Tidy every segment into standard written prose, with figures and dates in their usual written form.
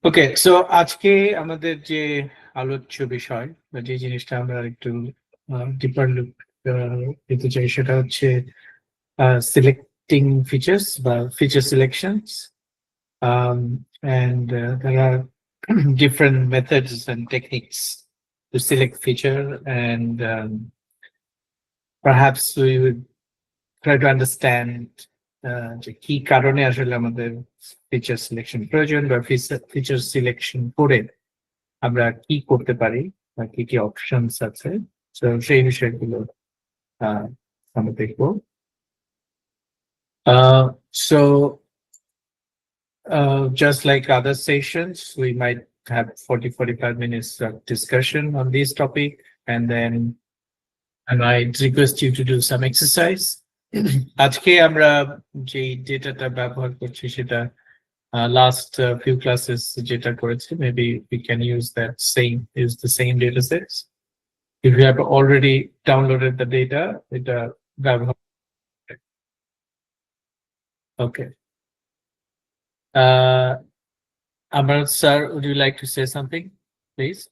ওকে, so আজকে আমাদের যে আলোচ্য বিষয় বা যে জিনিসটা আমরা একটু ডিপার লুক দিতে চাই সেটা হচ্ছে সিলেক্টিং ফিচার্স বা feature selections and there are different methods and techniques to select feature and perhaps we would try to understand যে কি কারণে আসলে আমাদের ফিচার সিলেকশন প্রয়োজন বা ফিচার সিলেকশন করে আমরা কি করতে পারি বা কি কি অপশনস আছে, তো সেই বিষয়গুলো আমরা দেখবো। So just like other sessions, we might have 40-45 minutes of discussion on this topic, and then I might request you to do some exercise. আজকে আমরা যে ডেটাটা ব্যবহার করছি সেটা last few classes যেটা করেছি, maybe we can use the same data sets. If you have already downloaded the data, এটা ব্যবহার okay. Amar sir, would you like to say something, please?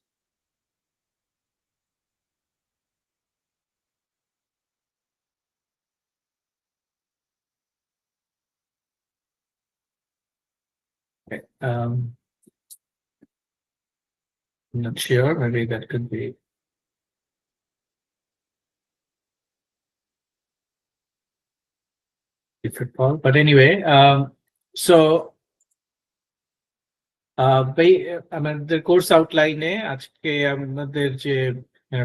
Okay. I'm not sure, maybe that could be difficult, but anyway, so আমাদের course আউটলাইনে আজকে আমাদের যে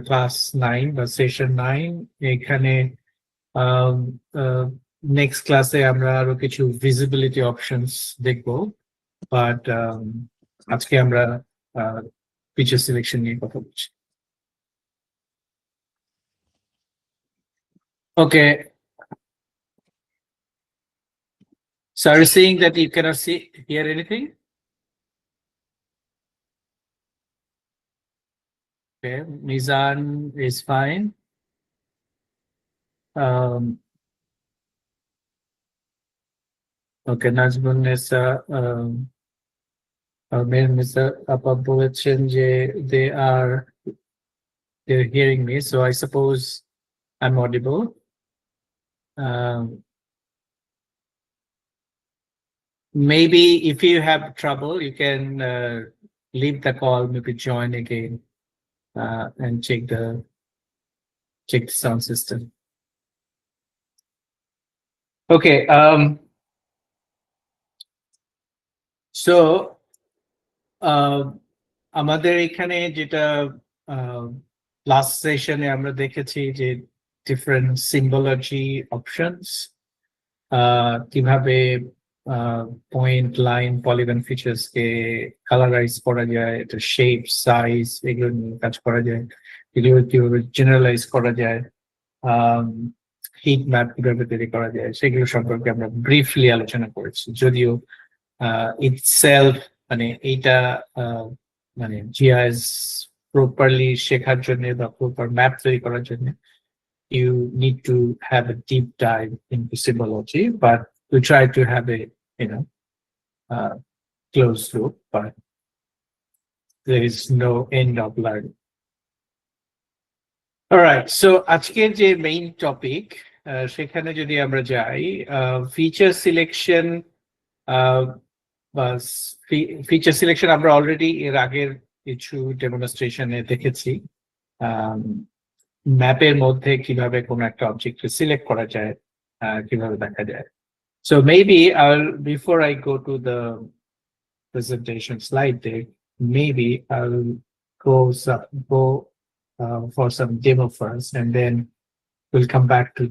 class 9 বা session 9, এখানে next ক্লাসে আমরা আরো কিছু ভিজিবিলিটি অপশনস দেখবো, বাট আজকে আমরা ফিচার সিলেকশন নিয়ে কথা বলছি। Okay. So are you saying that you cannot hear anything? Okay, Mizan is fine. Okay, Najmun Nisa, Mr. Appa বলেছেন যে they're hearing me, so I suppose I'm audible. Maybe if you have trouble, you can leave the call, maybe join again and check the sound system. Okay. So আমাদের এখানে যেটা last সেশনে আমরা দেখেছি যে different symbology options, কিভাবে point, line, polygon features কে colourise করা যায়, এটা শেপ, সাইজ, এগুলো নিয়ে কাজ করা যায়, এগুলো কিভাবে জেনারেলাইজ করা যায়, হিট ম্যাপ কিভাবে তৈরি করা যায়, সেগুলো সম্পর্কে আমরা ব্রিফলি আলোচনা করেছি। যদিও ইটসেলফ মানে এইটা মানে জিআইএস প্রপারলি শেখার জন্য বা প্রপার ম্যাপ তৈরি করার জন্য you need to have a deep dive into symbology, but we try to have a closed loop, but there is no end of learning. All right, so আজকের যে main topic, সেখানে যদি আমরা যাই, feature selection বা feature selection আমরা already এর আগের কিছু ডেমনস্ট্রেশনে দেখেছি, ম্যাপের মধ্যে কিভাবে কোনো একটা অবজেক্ট সিলেক্ট করা যায়, কিভাবে দেখা যায়। So maybe before I go to the presentation slide deck, maybe I'll go for some demo first, and then we'll come back to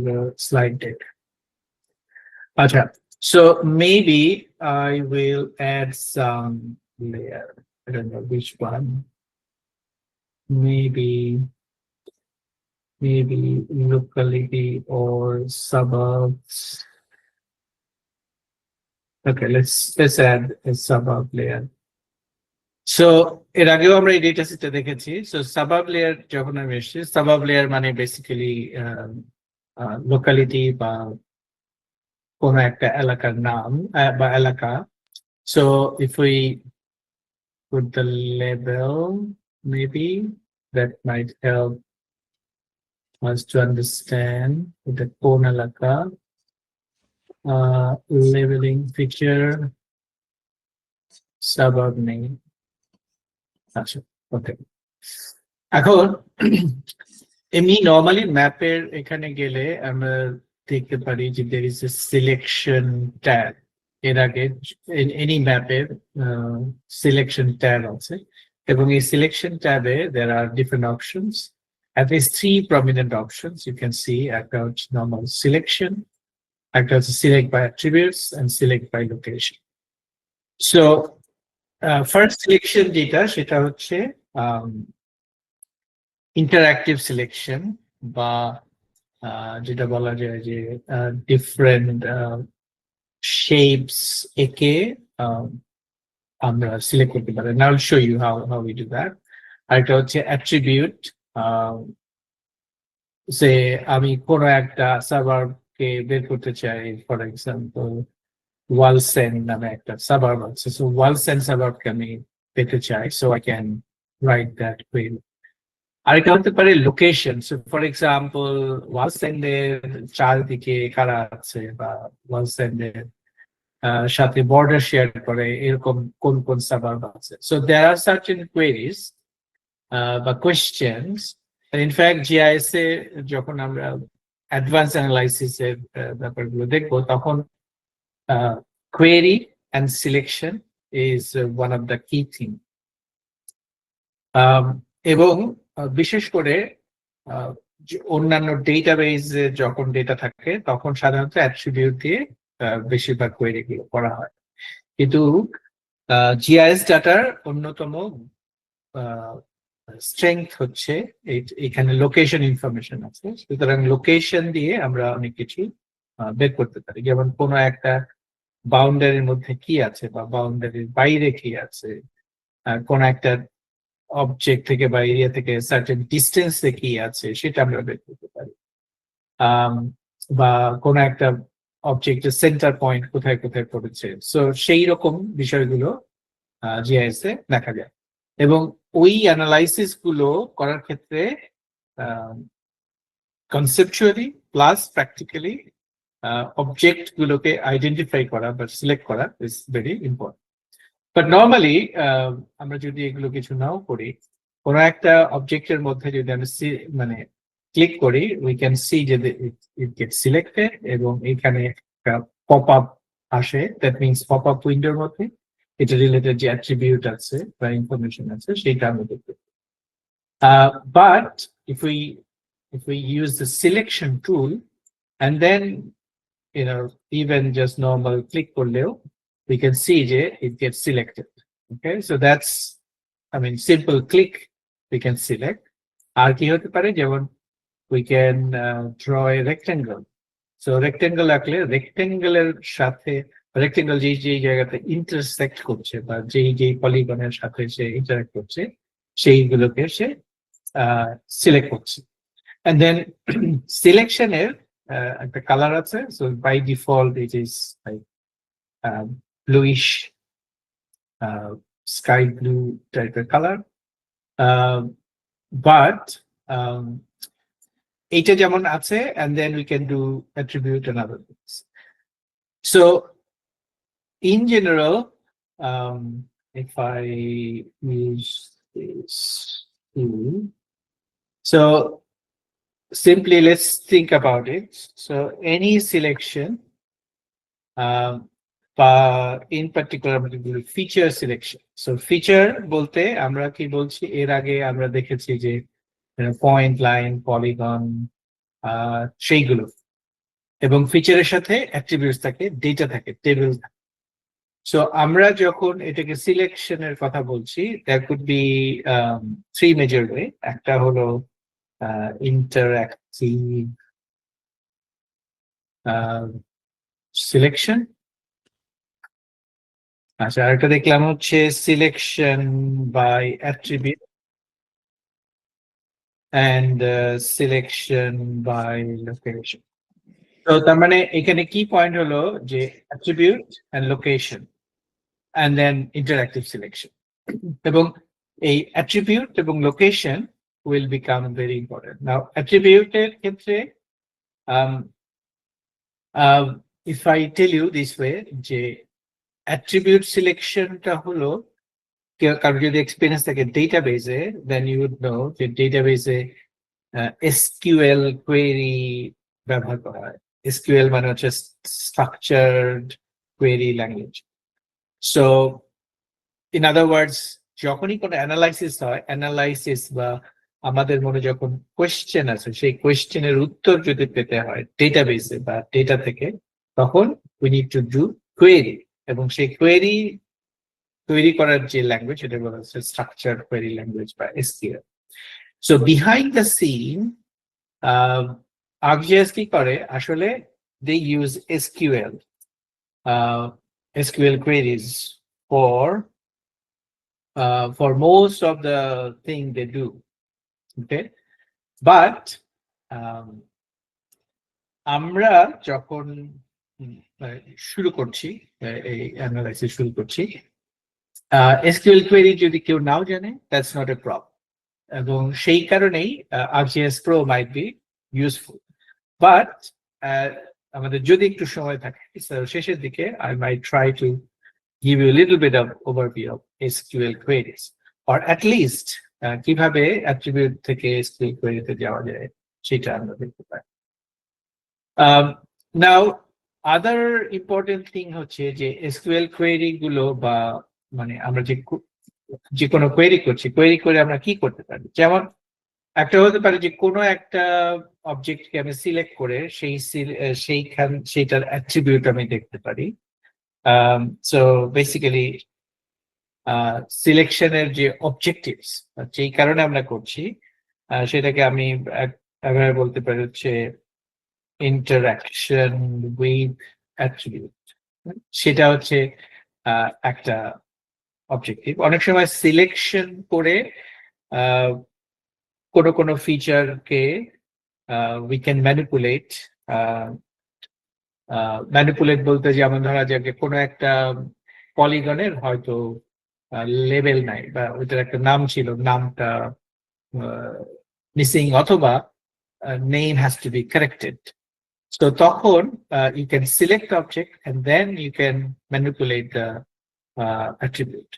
the slide deck. Okay, so maybe I will add some layer. I don't know which one. Maybe locality or suburbs. Okay, let's add a suburb layer. So এর আগেও আমরা এই data সেটটা দেখেছি। So Sabab layer যখন আমি এসেছি, Sabab layer মানে বেসিক্যালি লোকালিটি বা কোনো একটা এলাকার নাম বা এলাকা, So if we put the label, maybe that might help us to understand the কোন এলাকা labeling feature suburb নেই আচ্ছা ওকে এখন এমনি নরমালি ম্যাপের এখানে গেলে আমরা দেখতে পারি যে there is a selection tab এর আগে এনি ম্যাপের সিলেকশন ট্যাব আছে এবং এই সিলেকশন ট্যাবে there are different options at least 3 prominent options you can see একটা হচ্ছে normal selection একটা হচ্ছে select by attributes and select by location so first selection যেটা সেটা হচ্ছে ইন্টারঅ্যাক্টিভ সিলেকশন বা যেটা বলা যায় যে ডিফারেন্ট শেপস একে আমরা সিলেক্ট করতে পারি now show you how we do that আরেকটা হচ্ছে অ্যাট্রিবিউট যে আমি কোনো একটা সার্ভারকে বের করতে চাই ফর এক্সাম্পল ওয়ালসেন নামে একটা সার্ভার আছে সো ওয়ালসেন সার্ভারকে আমি পেতে চাই so I can write that query আরেকটা হতে পারে লোকেশন সো ফর এক্সাম্পল ওয়ালসেন্ডের চারদিকে কারা আছে বা ওয়ালসেন্ডের সাথে বর্ডার শেয়ার করে এরকম কোন কোন সার্ভার আছে so there are certain queries বা কোয়েশ্চেনস ইনফ্যাক্ট জিআইএস এ যখন আমরা অ্যাডভান্স অ্যানালাইসিস এর ব্যাপারগুলো দেখবো তখন query and selection is one of the key thing এবং বিশেষ করে অন্যান্য ডেটাবেজে যখন ডেটা থাকে তখন সাধারণত অ্যাট্রিবিউট দিয়ে বেশিরভাগ কোয়েরি গুলো করা হয় কিন্তু জিআইএস ডাটার অন্যতম স্ট্রেংথ হচ্ছে এখানে লোকেশন ইনফরমেশন আছে সুতরাং লোকেশন দিয়ে আমরা অনেক কিছু বের করতে পারি যেমন কোনো একটা বাউন্ডারির মধ্যে কি আছে বা বাউন্ডারির বাইরে কি আছে কোন একটা অবজেক্ট থেকে বা এরিয়া থেকে সার্টেন ডিস্টেন্সে কি আছে সেটা আমরা বের করতে পারি বা কোন একটা অবজেক্টের সেন্টার পয়েন্ট কোথায় কোথায় পড়েছে সো সেই রকম বিষয়গুলো জিআইএস এ দেখা যায় এবং ওই অ্যানালাইসিস গুলো করার ক্ষেত্রে কনসেপচুয়ালি প্লাস প্র্যাকটিক্যালি অবজেক্ট গুলোকে আইডেন্টিফাই করা বা সিলেক্ট করা is very important but normally আমরা যদি এগুলো কিছু নাও করি কোনো একটা অবজেক্টের মধ্যে যদি আমরা মানে ক্লিক করি উই ক্যান সি যে ইট গেট সিলেক্টেড এবং এখানে একটা পপ আপ আসে দ্যাট মিনস পপ আপ উইন্ডোর মধ্যে এটা রিলেটেড যে অ্যাট্রিবিউট আছে বা ইনফরমেশন আছে সেটা আমরা দেখতে but if we use the selection tool and then even just normal click করলেও we can see that it gets selected. Okay, so that's, I mean, simple click, we can select. আর কি হতে পারে যেমন we can draw a rectangle. So rectangle আঁকলে rectangle এর সাথে rectangle যেই জায়গাতে intersect করছে বা যেই পলিগনের সাথে সে interact করছে সেইগুলোকে সে select করছে and then selection এর একটা কালার আছে so by default it is like bluish sky blue type of color but এটা যেমন আছে and then we can do attribute and other things so in general if I use this tool so simply let's think about it so any selection in particular feature selection so feature বলতে আমরা কি বলছি এর আগে আমরা দেখেছি যে point line polygon সেইগুলো এবং ফিচারের সাথে অ্যাট্রিবিউটস থাকে ডেটা থাকে টেবিল থাকে সো আমরা যখন এটাকে সিলেকশনের কথা বলছি there could be three major way একটা হলো interactive selection আচ্ছা আরেকটা দেখলাম হচ্ছে selection by attribute and selection by location তো তার মানে এখানে কি পয়েন্ট হলো যে attribute and location and then interactive selection. এবং এই attribute এবং location will become very important. Now attribute এর ক্ষেত্রে um, if I tell you this way যে attribute selection টা হলো কারণ যদি এক্সপেরিয়েন্স থাকে ডেটাবেসে then you would know যে ডেটাবেসে SQL query ব্যবহার করা হয়। SQL মানে হচ্ছে structured query language. So in other words যখনই কোনো অ্যানালাইসিস হয় অ্যানালাইসিস বা আমাদের মনে যখন কোয়েশ্চেন আছে সেই কোয়েশ্চেনের উত্তর যদি পেতে হয় ডেটাবেসে বা ডেটা থেকে তখন we need to do query এবং সেই কোয়েরি তৈরি করার যে ল্যাঙ্গুয়েজ সেটা বলা হচ্ছে স্ট্রাকচার কোয়েরি ল্যাঙ্গুয়েজ বা SQL. So behind the scene ArcGIS কি করে আসলে they use SQL queries for most of the thing they do. Okay, but আমরা যখন শুরু করছি এই অ্যানালাইসিস শুরু করছি SQL query যদি কেউ নাও জানে that's not a problem এবং সেই কারণেই ArcGIS Pro might be useful but আমাদের যদি একটু সময় থাকে শেষের দিকে I might try to give you a little bit of overview of SQL queries or at least কিভাবে attribute থেকে SQL query তে যাওয়া যায় সেটা আমরা দেখতে পাই. Now other important thing হচ্ছে যে SQL query গুলো বা মানে আমরা যে কোনো কোয়েরি করছি কোয়েরি করে আমরা কি করতে পারি যেমন একটা হতে পারে যে কোনো একটা অবজেক্টকে আমি সিলেক্ট করে সেইটার অ্যাট্রিবিউট আমি দেখতে পারি. সো বেসিক্যালি সিলেকশনের যে অবজেক্টিভস যেই কারণে আমরা করছি সেটাকে আমি বলতে পারি হচ্ছে ইন্টারঅ্যাকশন উইথ অ্যাট্রিবিউট. সেটা হচ্ছে একটা অবজেক্টিভ. অনেক সময় সিলেকশন করে কোনো ফিচারকে উই ক্যান ম্যানিপুলেট বলতে যেমন ধরা যাক যে কোনো একটা পলিগনের হয়তো লেভেল নাই বা ওইটার একটা নাম ছিল নামটা মিসিং অথবা name has to B corrected. So তখন you can select the object and then you can manipulate the attribute.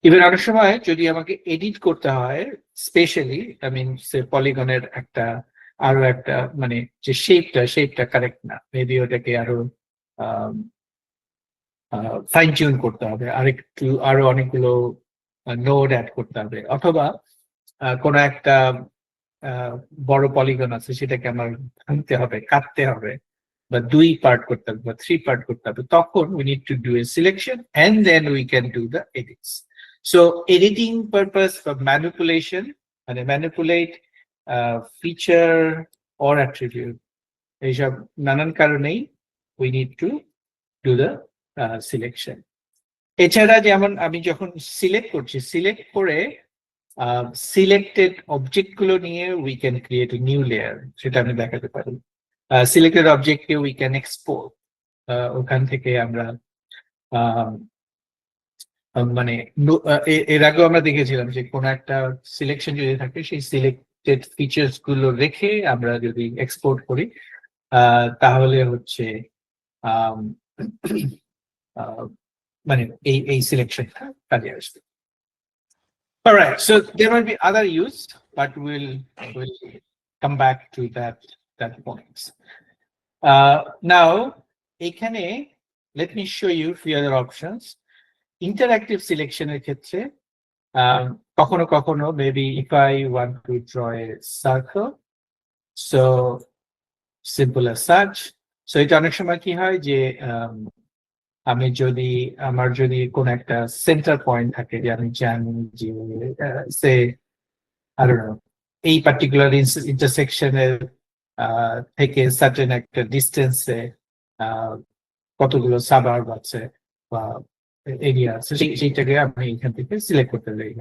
Even অনেক সময় যদি আমাকে এডিট করতে হয় স্পেশালি I mean সে পলিগনের আরো একটা মানে যে শেপটা কারেক্ট না মেবি ওটাকে আরো ফাইন টিউন করতে হবে আরো অনেকগুলো নোড অ্যাড করতে হবে অথবা কোনো একটা বড় পলিগন আছে সেটাকে আমার ভাঙতে হবে কাটতে হবে বা 2 পার্ট করতে হবে বা 3 পার্ট করতে হবে তখন we need to do a selection and then we can do the edits. So editing purpose for manipulation and manipulate feature or attribute এইসব নানান কারণেই we need to do the selection. এছাড়া যেমন আমি যখন সিলেক্ট করছি সিলেক্ট করে selected object গুলো নিয়ে we can create a new layer সেটা আমি দেখাতে পারি. সিলেক্টেড অবজেক্টকে উই ক্যান এক্সপোর্ট ওখান থেকে আমরা মানে এর আগেও আমরা দেখেছিলাম যে কোনো একটা সিলেকশন যদি থাকে সেই সিলেক্টেড ফিচার্স গুলো রেখে আমরা যদি এক্সপোর্ট করি তাহলে হচ্ছে মানে এই সিলেকশনটা কাজে আসবে. All right, so there will be other use, but we'll come back to that point. Now, এখানে let me show you few other options. Interactive selection এর ক্ষেত্রে কখনো maybe if I want to draw a circle, so simple as such. So এটা অনেক সময় কি হয় যে আমার যদি কোন একটা সেন্টার পয়েন্ট থাকে যে আমি জানি যে সে I don't know এই পার্টিকুলার ইন্টারসেকশনের থেকে সার্টেন একটা ডিস্টেন্সে কতগুলো সাবার্ব আছে বা এরিয়া আছে সেইটাকে আমি এখান থেকে সিলেক্ট করতে পারি.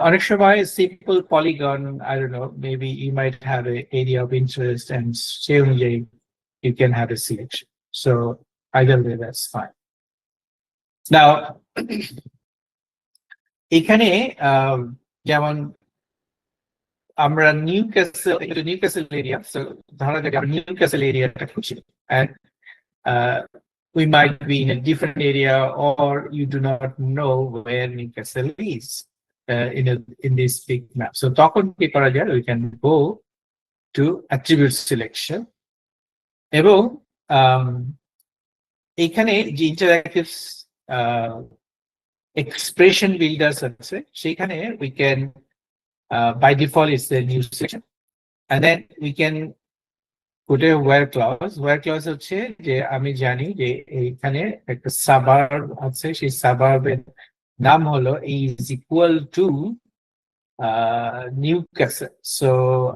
অনেক সময় simple polygon I don't know maybe you might have an area of interest and সেই অনুযায়ী you can have a selection. So either way that's fine. Now এখানে যেমন আমরা নিউ ক্যাসেল এরিয়া, ধরা যাক আমরা নিউ ক্যাসেল এরিয়াটা খুঁজছি, and we might be in a different area, or you do not know where Newcastle is in this big map. So তখন কি করা যায়, we can go to attribute selection এবং এখানে যে ইন্টারঅ্যাক্টিভ expression builders আছে সেখানে we can by default it's the new section, and then we can put a where clause. Where clause হচ্ছে যে আমি জানি যে এইখানে একটা সাবার্ব আছে, সেই সাবার্বের নাম হলো is equal to Newcastle. So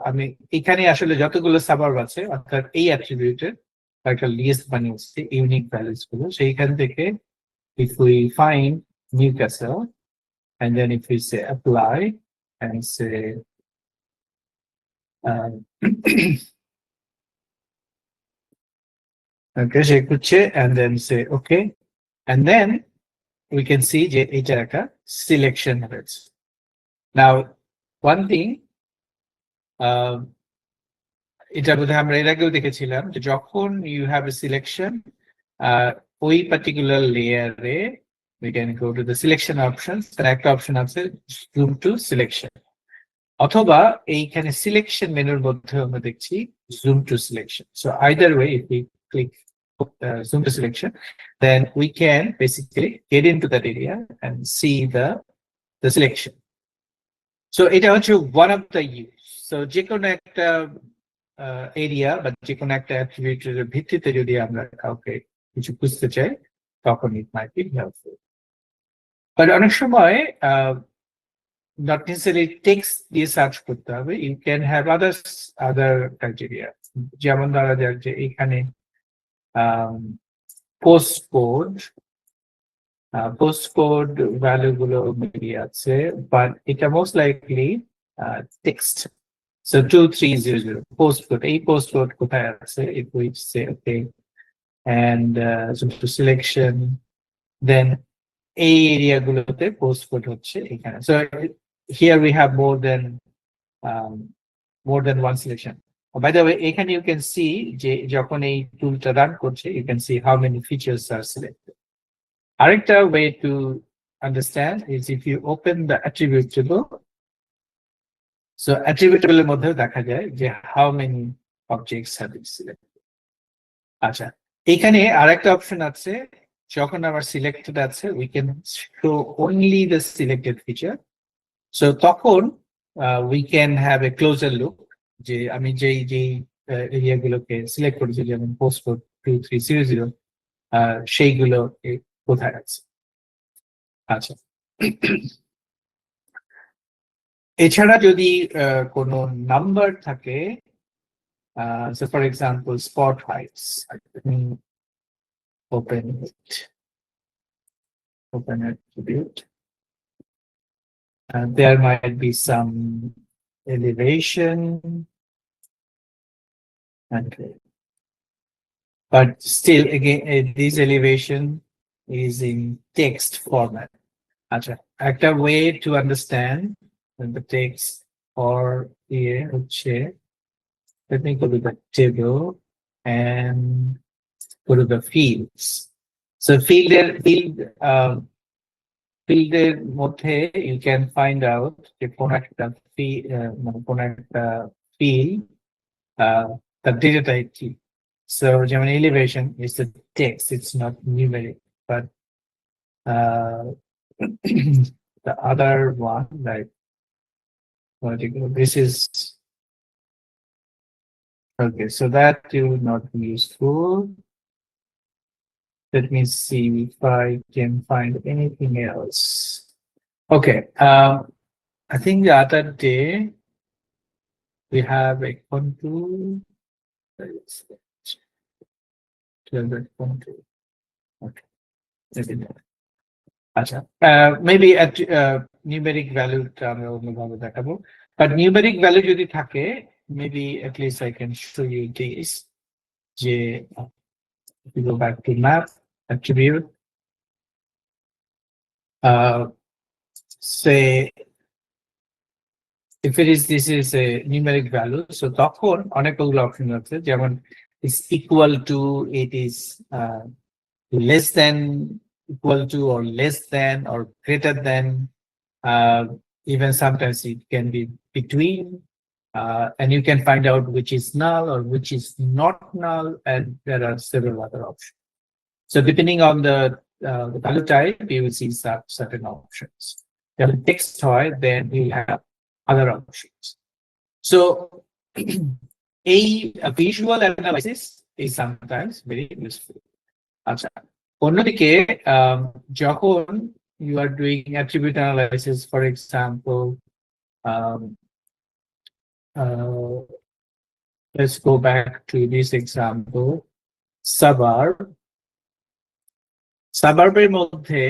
আমি এখানে আসলে যতগুলো সাবার্ব আছে অর্থাৎ এই অ্যাট্রিবিউটের একটা লিস্ট বানিয়েছি ইউনিক ভ্যালুস গুলো, সেইখান থেকে if we find Newcastle and then if we say apply and say okay, সে করছে and then say okay, and then we can see যে এটা একটা সিলেকশন হয়েছে। Now one thing, এটা বোধহয় আমরা এর আগেও দেখেছিলাম যে যখন you have a selection, ওই পার্টিকুলার লেয়ারে we can go to the selection options, তার একটা অপশন আছে zoom to selection, অথবা এইখানে সিলেকশন মেনুর মধ্যে আমরা দেখছি zoom to selection. So either way, if we click zoom to selection, then we can basically get into that area and see the selection. So এটা হচ্ছে one of the use. So যে কোনো একটা area বা যে কোনো একটা অ্যাট্রিবিউটের ভিত্তিতে যদি আমরা কাউকে কিছু খুঁজতে চাই তখন it might be helpful. But অনেক সময় not necessarily text দিয়ে সার্চ করতে হবে, you can have other criteria. যেমন ধরা যাক যে এখানে postcode ভ্যালু গুলো মিলিয়ে আছে, বাট এটা most likely text. So 2300 postcode, এই postcode কোথায় আছে, if we say okay and zoom to selection, then এই এরিয়া গুলোতে postcode হচ্ছে এখানে। So here we have more than one selection. By the way, এখানে you can see যে যখন এই টুলটা রান করছে you can see how many features are selected. আরেকটা way to understand is if you open the attribute table. So attribute table এর মধ্যে দেখা যায় যে how many objects have been selected. আচ্ছা, এখানে আরেকটা অপশন আছে, যখন আমার সিলেক্টেড আছে we can show only the selected feature. So তখন we can have a closer look যে আমি যেই এরিয়া গুলোকে সিলেক্ট করেছি যেমন postcode 2300 সেইগুলো কোথায় আছে। আচ্ছা, এছাড়া যদি কোনো নাম্বার থাকে, so for example spot heights, open attribute, there might be some elevation, okay, but still again this elevation is in text format. আচ্ছা, একটা way to understand the text or here হচ্ছে, let me go to the table and go to the fields. So ফিল্ডের মধ্যে you can find out যে কোন একটা কোন একটা field the data type কি। So যেমন elevation is the text, it's not numeric, but the other one, like this is okay, so that will not be useful. Let me see if I can find anything else. Okay, I think the other day we have a contour. Contour. Okay, আচ্ছা, maybe at numeric value আমরা অন্যভাবে দেখাবো, but numeric value যদি থাকে maybe at least I can show you this যে if you go back to map attribute, say if this is a numeric value, so তখন অনেকগুলো option আছে, যেমন is equal to, it is less than, equal to, or less than, or greater than, even sometimes it can be between, and you can find out which is null or which is not null, and there are several other options. So depending on the value type, you will see certain options. If text toy, then you have other options. So a visual analysis is sometimes very useful. আচ্ছা, অন্যদিকে যখন you are doing attribute analysis, for example, let's go back to this example, suburb-এর মধ্যে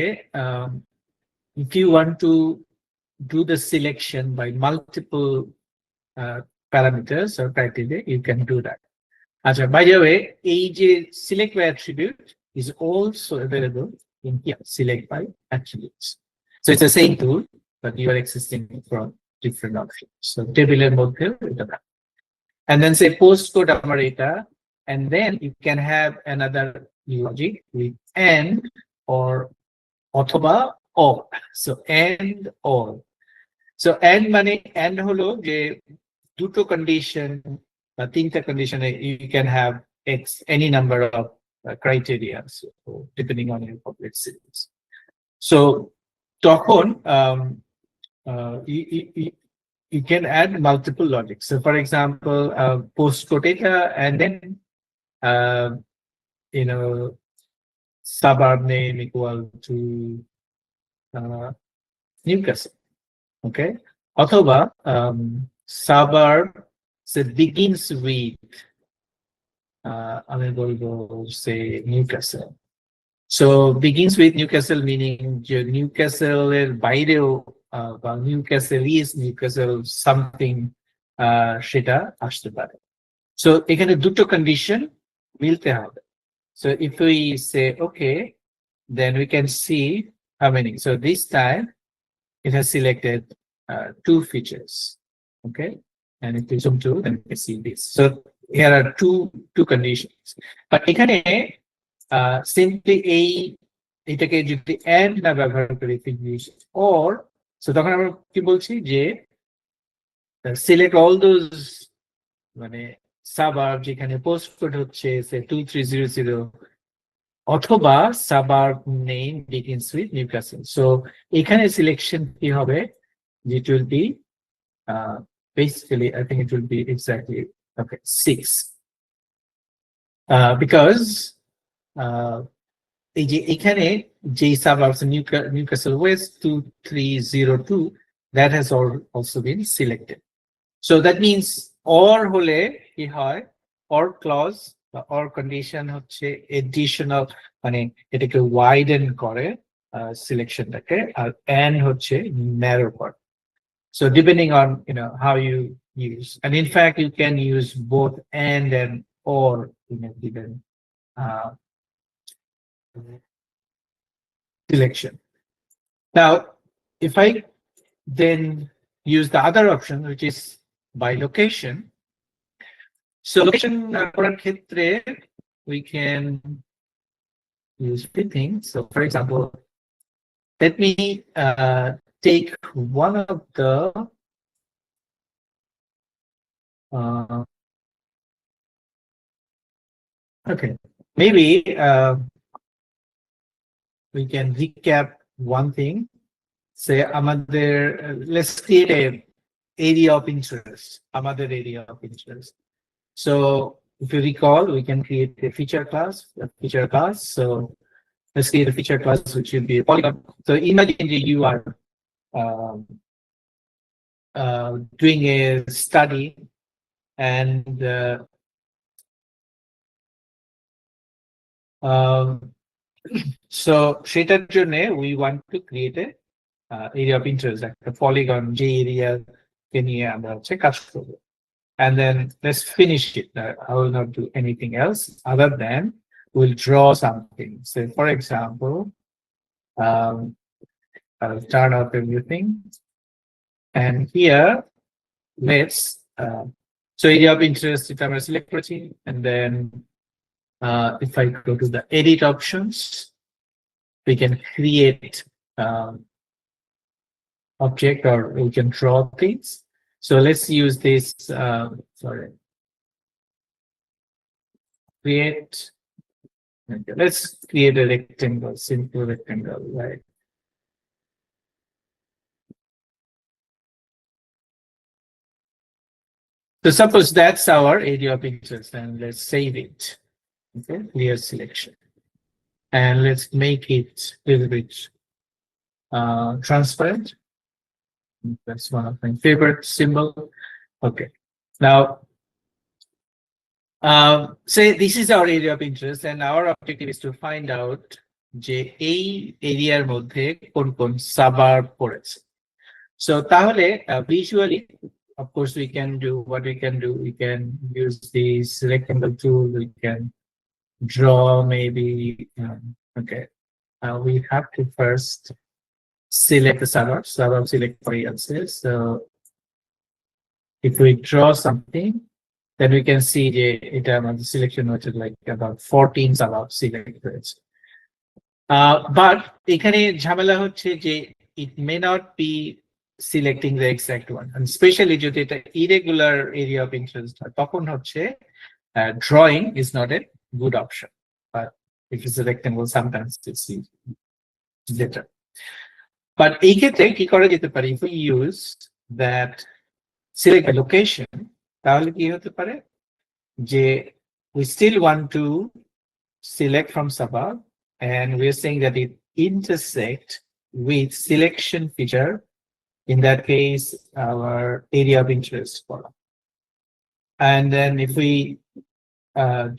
if you want to do the selection by multiple parameters or criteria, you can do that. By the way, select by attribute is also available in here, select by attributes. So it's the same tool, but you are accessing from different options. So table model, and then say postcode operator, and then you can have another logic with and or অথবা or. So and or. So and মানে and হলো যে দুটো condition বা তিনটা condition you can have any number of criteria, so depending on your complex series. So তখন you can add multiple logics. So for example, postcode data, and then suburb name equal to Newcastle. Okay, অথবা suburb begins with আমি বলবো say Newcastle. So begins with Newcastle meaning যে Newcastle এর বাইরেও বা Newcastle is Newcastle something সেটা আসতে পারে. So এখানে দুটো condition মিলতে হবে. So if we say okay, then we can see how many. So this time it has selected two features. Okay, and if we zoom to, then we can see this. So here are two conditions. But এখানে simply এটাকে যদি and না ব্যবহার করে if we use or, so তখন আমরা কি বলছি যে select all those মানে suburb যেখানে postcode হচ্ছে say 2300 অথবা suburb name begins with Newcastle. So এখানে selection কি হবে, it will be basically I think it will be exactly okay 6 because এই যে এখানে যে suburbs Newcastle West 2302 that has also been selected. So that means or হলে কি হয়, or clause or condition হচ্ছে additional মানে এটাকে widen করে সিলেকশনটাকে, আর and হচ্ছে narrow করে. So depending on how you use, and in fact you can use both and or in a given selection. Now if I then use the other option, which is by location. So location করার ক্ষেত্রে we can use few things. So for example, let me take one of the okay, maybe we can recap one thing. Say আমাদের let's create a area of interest, আমাদের area of interest. So if you recall, we can create a feature class. So let's create a feature class which will be a polygon. So imagine that you are doing a study, and so সেটার জন্য we want to create a area of interest, like a polygon যে area কে নিয়ে আমরা হচ্ছে কাজ করব. And then let's finish it. I will not do anything else other than we'll draw something. So for example, I'll turn off everything. And here, let's, so area of interest, if I'm select protein, and then if I go to the edit options, we can create object or we can draw things. So let's use this, sorry, create, okay, let's create a rectangle, simple rectangle, right? So suppose that's our area of interest and let's save it. Okay, clear selection. And let's make it a little bit transparent. That's one of my favorite symbol. Okay. Now, say this is our area of interest and our objective is to find out যে এই এরিয়ার মধ্যে কোন কোন suburb পড়েছে। So তাহলে visually, of course, we can do what we can do. We can use this rectangle tool. We can draw maybe. Okay, we have to first select the suburb. Suburb select for answers. So if we draw something, then we can see the selection which is like about 14 suburbs selected. But এখানে ঝামেলা হচ্ছে যে it may not be selecting the exact one, and especially যদি এটা irregular area of interest হয় তখন হচ্ছে drawing is not a good option, but if it's a rectangle sometimes it's better. But এই ক্ষেত্রে কি করা যেতে পারে, if we use that select a location, তাহলে কি হতে পারে যে we still want to select from suburb and we're saying that it intersect with selection feature, in that case our area of interest column. And then if we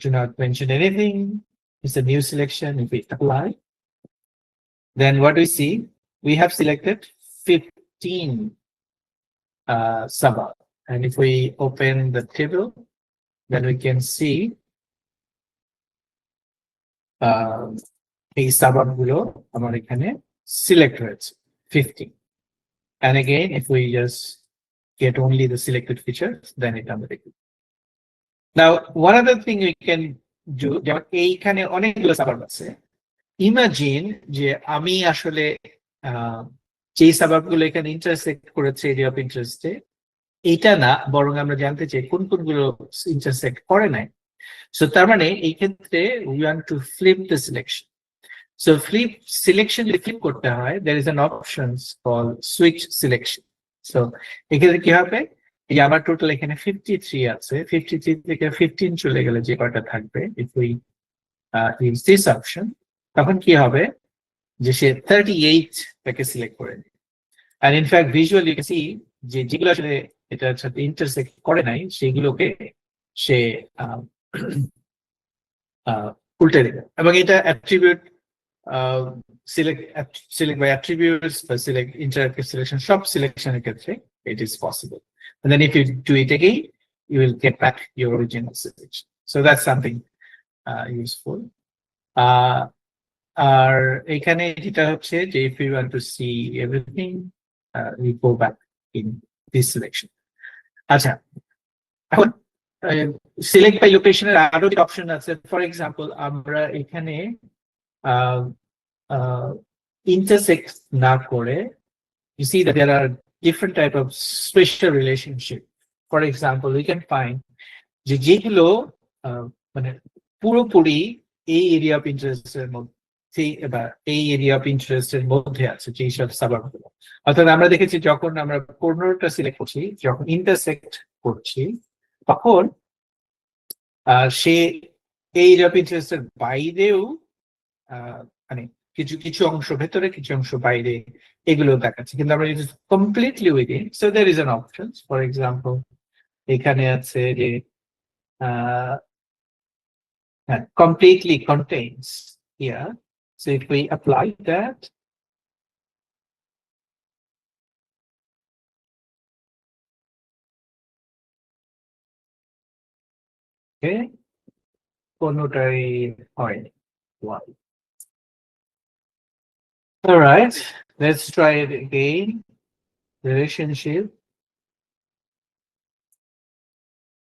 do not mention anything, it's a new selection. If we apply, then what we see, we have selected 15 suburb. And if we open the table, then we can see এই suburb গুলো আমার এখানে select হয়েছে 50. And again, if we just get only the selected features, then it automatically. Now, one other thing we can do, যেমন এইখানে অনেকগুলো suburb আছে, imagine যে আমি আসলে যেই suburb গুলো এখানে intersect করেছে area of interest এ, এটা না বরং আমরা জানতে চাই কোন কোনগুলো intersect করে নাই। So তার মানে এই ক্ষেত্রে we want to flip the selection. So flip selection যদি flip করতে হয়, there is an option called switch selection. So এখানে কি হবে, এই আমার টোটাল এখানে 53 আছে, 53 থেকে 15 চলে গেলে যে কয়টা থাকবে, if we use this option, তখন কি হবে যে সে 38 টাকে সিলেক্ট করে নেবে। And in fact visually you can see যে যেগুলো আসলে এটার সাথে intersect করে নাই সেগুলোকে সে উল্টে দেবে, এবং এটা attribute select by attributes বা select interactive selection সব selection এর ক্ষেত্রে it is possible. And then if you do it again, you will get back your original selection. So that's something useful. আর এখানে যেটা হচ্ছে যে if you want to see everything, we go back in this selection. আচ্ছা, এখন select by location এর আরো একটা option আছে। ফর এক্সাম্পল আমরা এখানে intersect না করে, you see that there are different type of special relationship. For example, we can find যে যেগুলো মানে পুরোপুরি এই এরিয়া অফ ইন্টারেস্ট এর মধ্যে বা এই এরিয়া অফ ইন্টারেস্ট এর মধ্যে আছে যেই সব সাবাব গুলো, অর্থাৎ আমরা দেখেছি যখন আমরা কোনটা সিলেক্ট করছি, যখন ইন্টারসেক্ট করছি, তখন সে এই এরিয়া অফ ইন্টারেস্ট এর বাইরেও মানে কিছু কিছু অংশ ভেতরে কিছু অংশ বাইরে এগুলো দেখাচ্ছে, কিন্তু আমরা যদি completely within, so there is an option. For example এখানে আছে যে completely contains here. So if we apply that, okay, কোনোটাই হয়। Why? All right. Let's try it again. Relationship.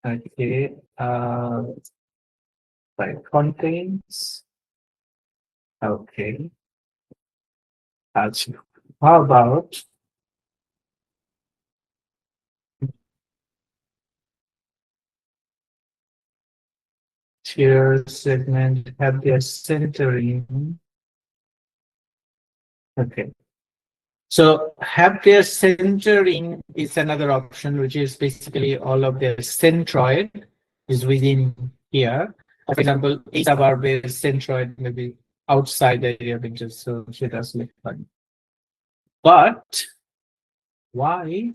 Okay. Like contains. Okay. How about tier segment have their centering? Okay. So have their centering is another option, which is basically all of their centroid is within here. For example, a suburb centroid may be outside the area of interest, so it does look fun. But why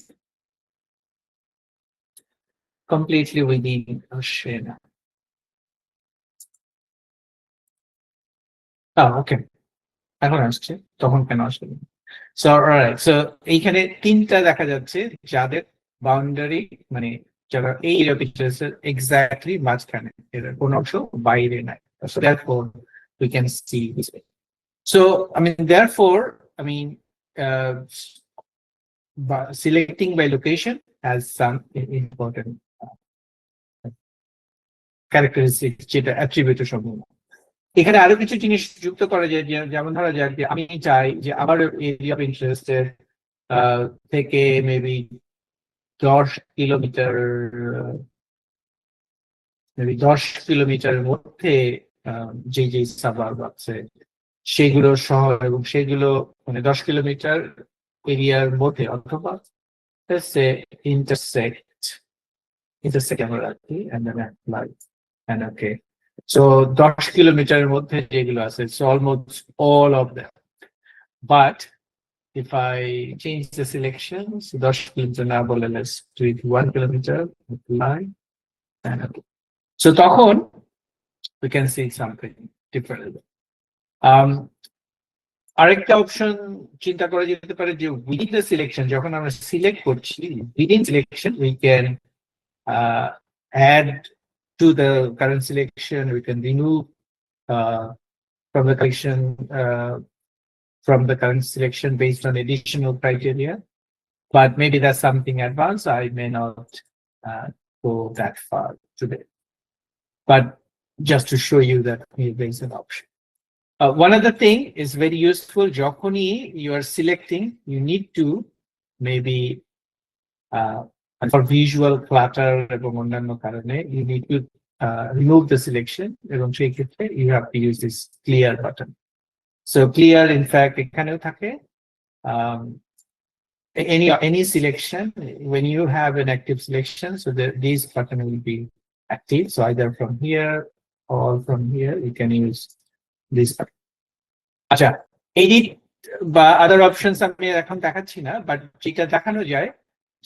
completely within Australia? Oh, okay. এখন আসছে তখন কেন আসবে so alright so এইখানে তিনটা দেখা যাচ্ছে যাদের বাউন্ডারি মানে যারা এই এরিয়া পিকচারের এক্স্যাক্টলি মাঝখানে এর কোন অংশ বাইরে নাই so দ্যাটফোর we can see this way. So I mean therefore I mean selecting by location has some important characteristics যেটা অ্যাট্রিবিউটের সম্পূর্ণ এখানে আরো কিছু জিনিস যুক্ত করা যায় যেমন ধরা যাক যে আমি চাই যে আমার এরিয়া অফ ইন্টারেস্টের থেকে মেবি 10 কিলোমিটার মেবি 10 কিলোমিটারের মধ্যে যে যে সাবার্ব আছে সেগুলো শহর এবং সেগুলো মানে 10 কিলোমিটার এরিয়ার মধ্যে অথবা intersect আমরা রাখি and then apply and okay. So 10 কিলোমিটারের মধ্যে যেগুলো আছে it's almost all of them. But if I change the selection, so 10 kilometre না বলে let's do it 1 kilometer, apply, and okay. So তখন we can see something different. আরেকটা option চিন্তা করা যেতে পারে যে within the selection যখন আমরা সিলেক্ট করছি within selection we can add to the current selection, we can remove from the collection from the current selection based on additional criteria. But maybe that's something advanced. I may not go that far today. But just to show you that there is an option. One other thing is very useful. Jokhoni you are selecting, you need to maybe for visual clutter, you need to remove the selection. You have to use this clear button. So clear, in fact, it can any selection when you have an active selection. So these button will be active. So either from here or from here, you can use this button. Acha, edit বা other options আমি এখন দেখাচ্ছি না, but যেটা দেখানো যায়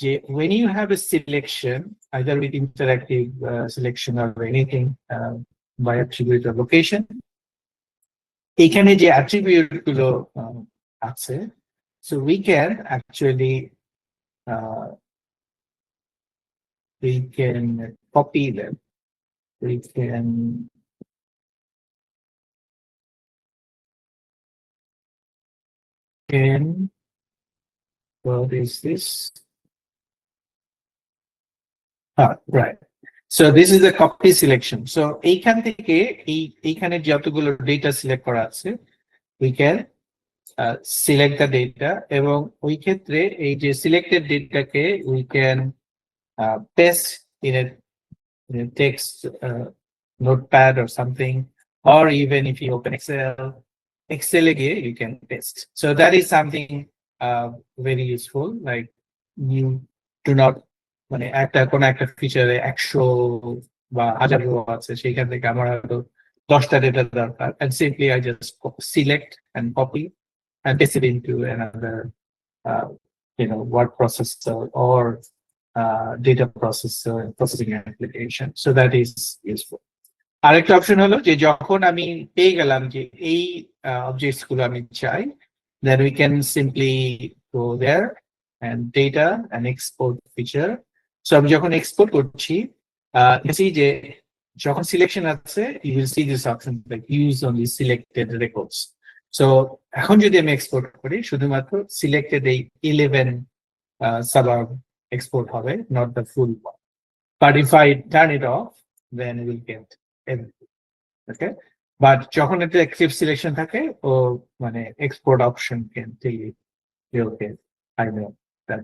যে when you have a selection either with interactive selection or anything by attribute or location এখানে যে attribute গুলো আছে so we can actually we can copy them, we can what is this? Right. So this is the copy selection. So এইখান থেকে এইখানে যতগুলো data select করা আছে we can select the data এবং ওই ক্ষেত্রে এই যে selected data K we can paste in a text notepad or something, or even if you open Excel again you can paste. So that is something very useful. Like you do not মানে কোন একটা ফিচারে 100 বা 1000 rho আছে সেখান থেকে আমার 10টা data দরকার and simply I just select and copy and paste it into another word processor or data processor processing application. So that is useful. আরেকটা অপশন হলো যে যখন আমি পেয়ে গেলাম যে এই অবজেক্টস গুলো আমি চাই then we can simply go there and data and export feature. So আমি যখন এক্সপোর্ট করছি see যে যখন সিলেকশন আছে you will see this option like use only selected records. So এখন যদি আমি এক্সপোর্ট করি শুধুমাত্র সিলেক্টেড এই 11 সাবার্ব এক্সপোর্ট হবে, not the full one. But if I turn it off, then we'll get everything. Okay? But যখন এটা active selection থাকে, ও মানে export option can tell you, okay, I know that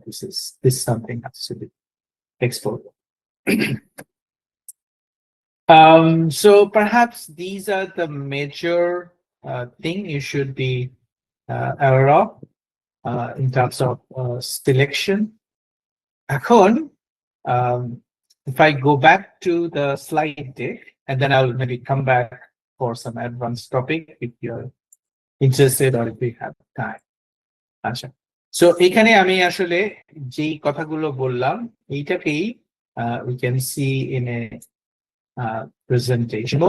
this something has to be exported. So perhaps these are the major thing you should be aware of in terms of selection. এখন, if I go back to the slide deck, and then I'll maybe come back for some advanced topic if you're interested or if we have time. আচ্ছা, so এখানে আমি আসলে যেই কথাগুলো বললাম এইটাকেই we can see in a presentation.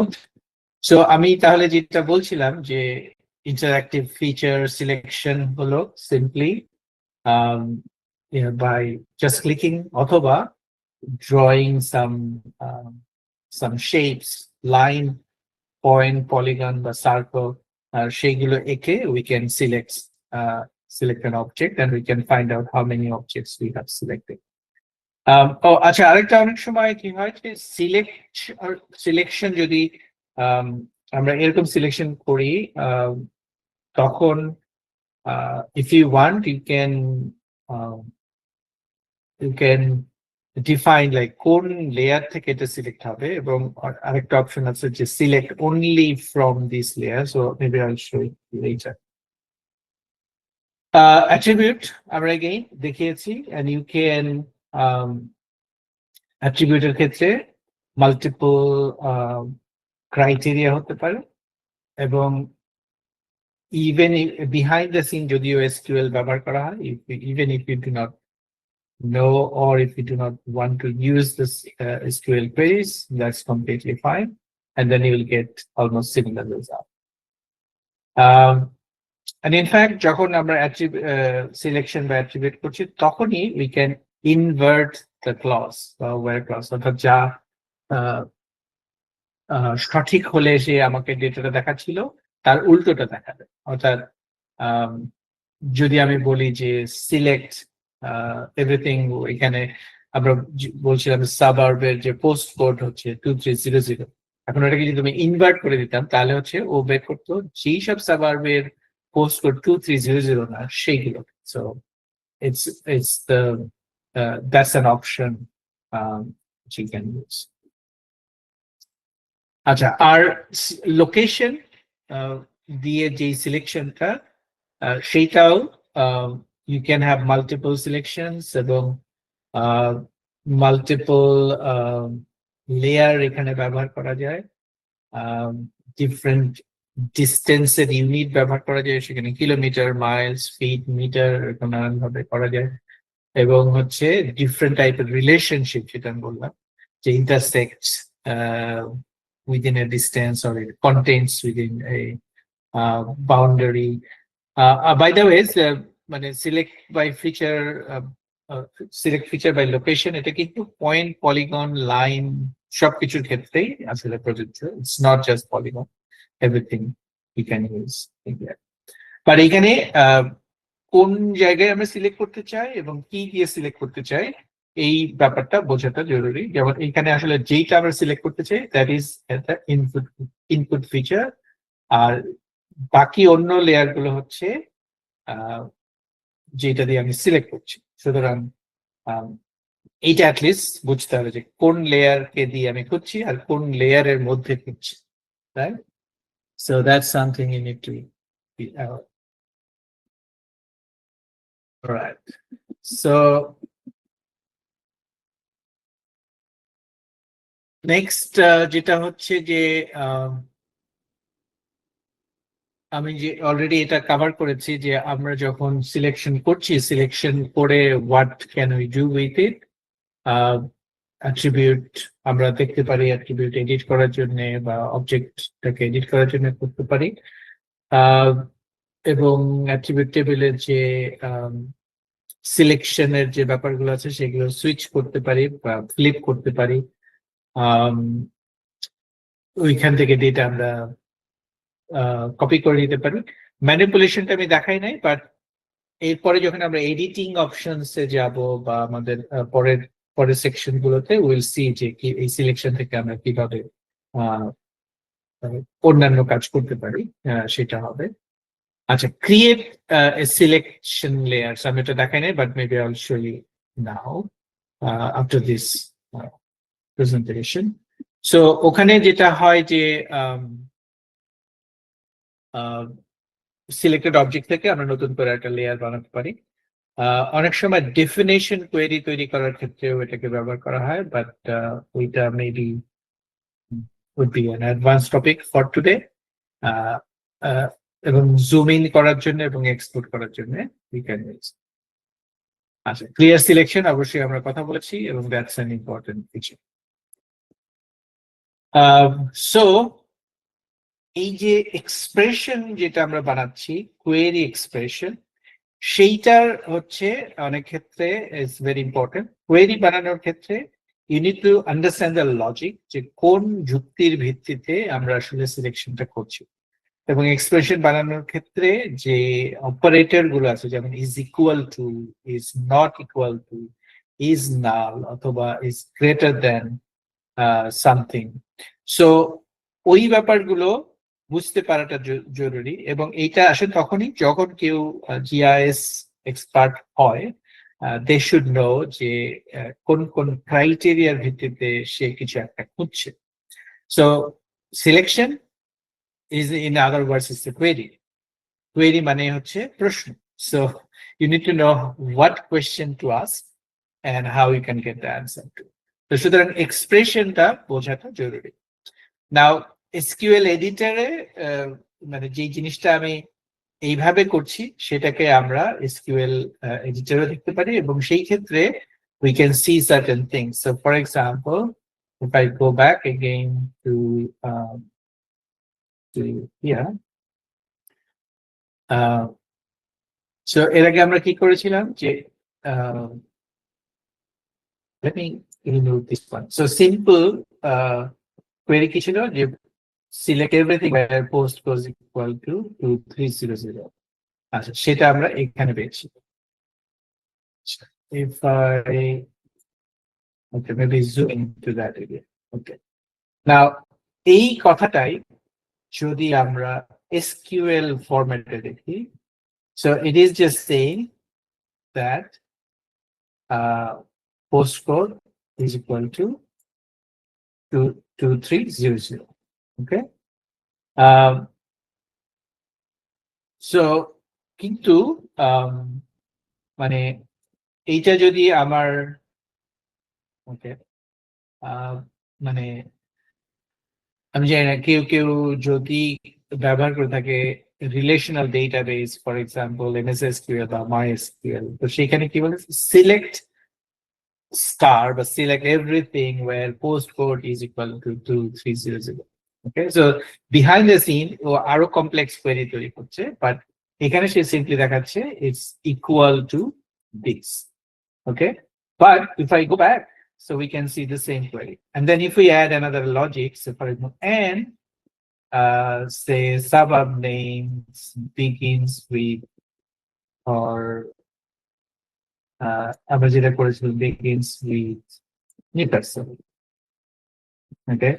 So আমি তাহলে যেটা বলছিলাম যে interactive feature selection হলো simply by just clicking অথবা drawing some shapes, line, point, polygon, বা circle, সেগুলো এঁকে we can select an object and we can find out how many objects we have selected. আচ্ছা, আরেকটা অনেক সময় কি হয় যে সিলেকশন যদি আমরা এরকম সিলেকশন করি তখন if you want you can define like কোন লেয়ার থেকে এটা সিলেক্ট হবে, এবং আরেকটা অপশন আছে যে select only from this layer. So maybe I'll show you later. Attribute আমরা again দেখিয়েছি, and you can attribute-এর ক্ষেত্রে multiple criteria হতে পারে, এবং even behind the scene যদিও SQL ব্যবহার করা হয়, even if you do not know or if you do not want to use this SQL queries, that's completely fine, and then you will get almost similar result. And in fact যখন আমরা selection বা attribute করছি তখনই we can invert the clause বা where clause, অর্থাৎ যা সঠিক হলে সে আমাকে ডেটাটা দেখাচ্ছিল তার উল্টোটা দেখাবে। অর্থাৎ যদি আমি বলি যে সিলেক্ট এভরিথিং, এখানে আমরা বলছিলাম সাবার্বের যে পোস্ট কোড হচ্ছে 2300, এখন ওটাকে যদি আমি ইনভার্ট করে দিতাম তাহলে হচ্ছে ও বের করতো যেই সব সাবার্বের পোস্ট কোড 2300 না সেইগুলো। So it's the that's an option which you can use. আচ্ছা, আর লোকেশন দিয়ে যে সিলেকশনটা সেইটাও you can have multiple selections এবং multiple layer এখানে ব্যবহার করা যায়, different distance এর ইউনিট ব্যবহার করা যায়, সেখানে কিলোমিটার, মাইলস, ফিট, মিটার এরকম নানান ভাবে করা যায়, এবং হচ্ছে ডিফারেন্ট টাইপের রিলেশনশিপ যেটা আমি বললাম যে intersects within a distance or it contains within a boundary. By the way, মানে select by feature, select feature by location, এটা কিন্তু পয়েন্ট, পলিগন, লাইন সবকিছুর ক্ষেত্রেই আসলে প্রযোজ্য। It's not just polygon, everything we can use in there. But এখানে কোন জায়গায় আমরা সিলেক্ট করতে চাই এবং কি দিয়ে সিলেক্ট করতে চাই এই ব্যাপারটা বোঝাটা জরুরি। যেমন এখানে আসলে যেইটা আমরা সিলেক্ট করতে চাই দ্যাট ইজ একটা ইনপুট ফিচার, আর বাকি অন্য লেয়ার গুলো হচ্ছে যেটা দিয়ে আমি সিলেক্ট করছি। সুতরাং এইটা অ্যাটলিস্ট বুঝতে হবে যে কোন লেয়ারকে দিয়ে আমি খুঁজছি আর কোন লেয়ারের মধ্যে খুঁজছি, right? So that's something you need to be aware. Right. So next যেটা হচ্ছে যে আমি যে অলরেডি এটা কভার করেছি যে আমরা যখন সিলেকশন করছি, সিলেকশন করে what can we do with it. Attribute আমরা দেখতে পারি, অ্যাট্রিবিউট এডিট করার জন্য বা অবজেক্টটাকে এডিট করার জন্য করতে পারি, এবং অ্যাট্রিবিউট টেবিলের যে সিলেকশনের যে ব্যাপারগুলো আছে সেগুলো সুইচ করতে পারি বা ফ্লিপ করতে পারি। ওইখান থেকে ডেটা আমরা কপি করে নিতে পারি, ম্যানিপুলেশনটা আমি দেখাই নাই, বাট এরপরে যখন আমরা এডিটিং অপশনসে যাব বা আমাদের পরের সেকশন গুলোতে উইল সি যে কি এই সিলেকশন থেকে আমরা কিভাবে আহ, অন্যান্য কাজ করতে পারি, সেটা হবে। আচ্ছা, ক্রিয়েট সিলেকশন লেয়ার্স আমি এটা দেখাই নাই, but maybe I will show you now after this presentation. So ওখানে যেটা হয় যে সিলেক্টেড অবজেক্ট থেকে আমরা নতুন করে একটা লেয়ার বানাতে পারি। অনেক সময় ডেফিনেশন কোয়েরি তৈরি করার ক্ষেত্রেও এটাকে ব্যবহার করা হয়, বাট ওইটা maybe would be an advanced topic for today. এবং জুম ইন করার জন্য এবং এক্সপোর্ট করার জন্য we can use. আচ্ছা, ক্লিয়ার সিলেকশন অবশ্যই আমরা কথা বলেছি এবং that's an important feature. So এই যে এক্সপ্রেশন যেটা আমরা বানাচ্ছি, কোয়েরি এক্সপ্রেশন, সেইটার হচ্ছে অনেক ক্ষেত্রে ইজ ভেরি ইম্পর্টেন্ট। কোয়েরি বানানোর ক্ষেত্রে you need to understand the logic, যে কোন যুক্তির ভিত্তিতে আমরা আসলে সিলেকশনটা করছি। এবং এক্সপ্রেশন বানানোর ক্ষেত্রে যে অপারেটর গুলো আছে, যেমন is equal to, is not equal to, is null, অথবা is greater than something, so ওই ব্যাপারগুলো বুঝতে পারাটা জরুরি। এবং এইটা আসলে তখনই যখন কেউ জিআইএস এক্সপার্ট হয়, দে শুড নো যে কোন কোন ক্রাইটেরিয়ার ভিত্তিতে সে কিছু একটা খুঁজছে। So selection is in other words is the query. Query মানে হচ্ছে প্রশ্ন। So you need to know what question to ask and how you can get the answer to. তো সুতরাং এক্সপ্রেশনটা বোঝাটা জরুরি। নাও এসকিউএল এডিটরে মানে যে জিনিসটা আমি এইভাবে করছি সেটাকে আমরা এসকিউএল এডিটরে দেখতে পারি, এবং সেই ক্ষেত্রে we can see certain things. So for example, if I go back again to here, so এর আগে আমরা কি করেছিলাম যে let me remove this one. So simple query কি ছিল যে select everything where post goes equal to 2300. আচ্ছা, সেটা আমরা এখানে পেয়েছি। If I okay, maybe zoom into that again. Okay. Now এই কথাটাই যদি আমরা SQL ফরম্যাটে দেখি, so it is just saying that postcode is equal to 2300. Okay. So কিন্তু মানে এইটা যদি আমার ওকে মানে আমি জানি না, কেউ কেউ যদি ব্যবহার করে থাকে relational database, for example MSSQL বা MySQL, তো সেখানে কি বলে সিলেক্ট স্টার বা select everything where postcode is equal to 2300. Okay, so behind the scene ও আরো কমপ্লেক্স কোয়েরি তৈরি করছে, বাট এখানে সে সিম্পলি দেখাচ্ছে it's equal to this. Okay, but if I go back, so we can see the same query. And then if we add another logic, so for example, and say suburb names begins with, or আমরা যেটা করেছিলাম begins with Newcastle. Okay,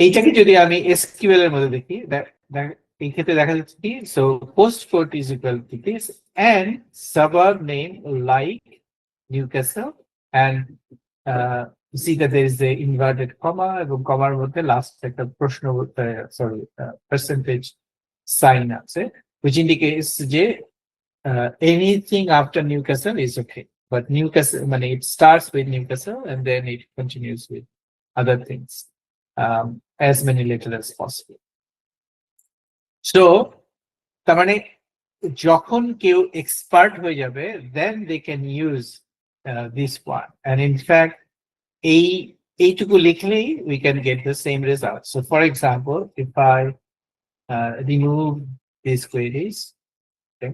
এইটাকে যদি আমি SQL এর মধ্যে দেখি, এই ক্ষেত্রে দেখা যাচ্ছে কি, so postcode is equal to this and suburb name like Newcastle, and see that there is a inverted comma এবং কমার মধ্যে লাস্ট একটা প্রশ্ন সরি পার্সেন্টেজ সাইন আছে, which indicates যে anything after Newcastle is okay, but Newcastle মানে it starts with Newcastle and then it continues with other things, as many letters as possible. So তার মানে যখন কেউ এক্সপার্ট হয়ে যাবে, then they can use this one, and in fact এইটুকু লিখলেই we can get the same result. So for example, if I remove these queries, okay,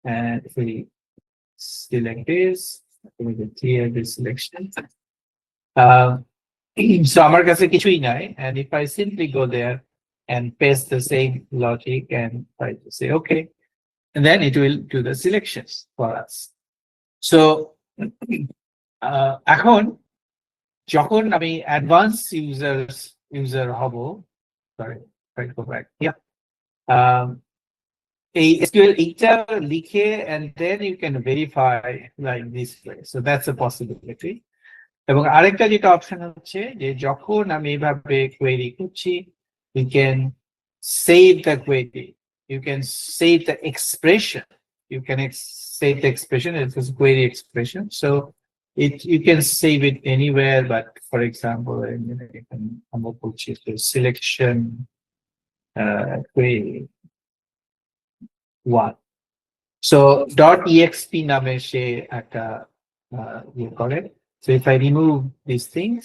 and if we select this, we can clear this selection. So আমার কাছে কিছুই নাই, and if I simply go there and paste the same logic and try to say, okay, and then it will do the selections for us. So, এখন যখন আমি advance user হব, sorry, try to go back. Yeah. A SQL এইটা লিখে and then you can verify like this way. So that's a possibility. এবং আরেকটা যেটা option হচ্ছে যে যখন আমি এইভাবে কোয়েরি করছি, you can save the query, you can save the expression, you can save the expression as a query expression. So you can save it anywhere, but for example, I'm going to choose the selection query one. So .exp নামে সে একটা ইয়ে করে. So if I remove these things,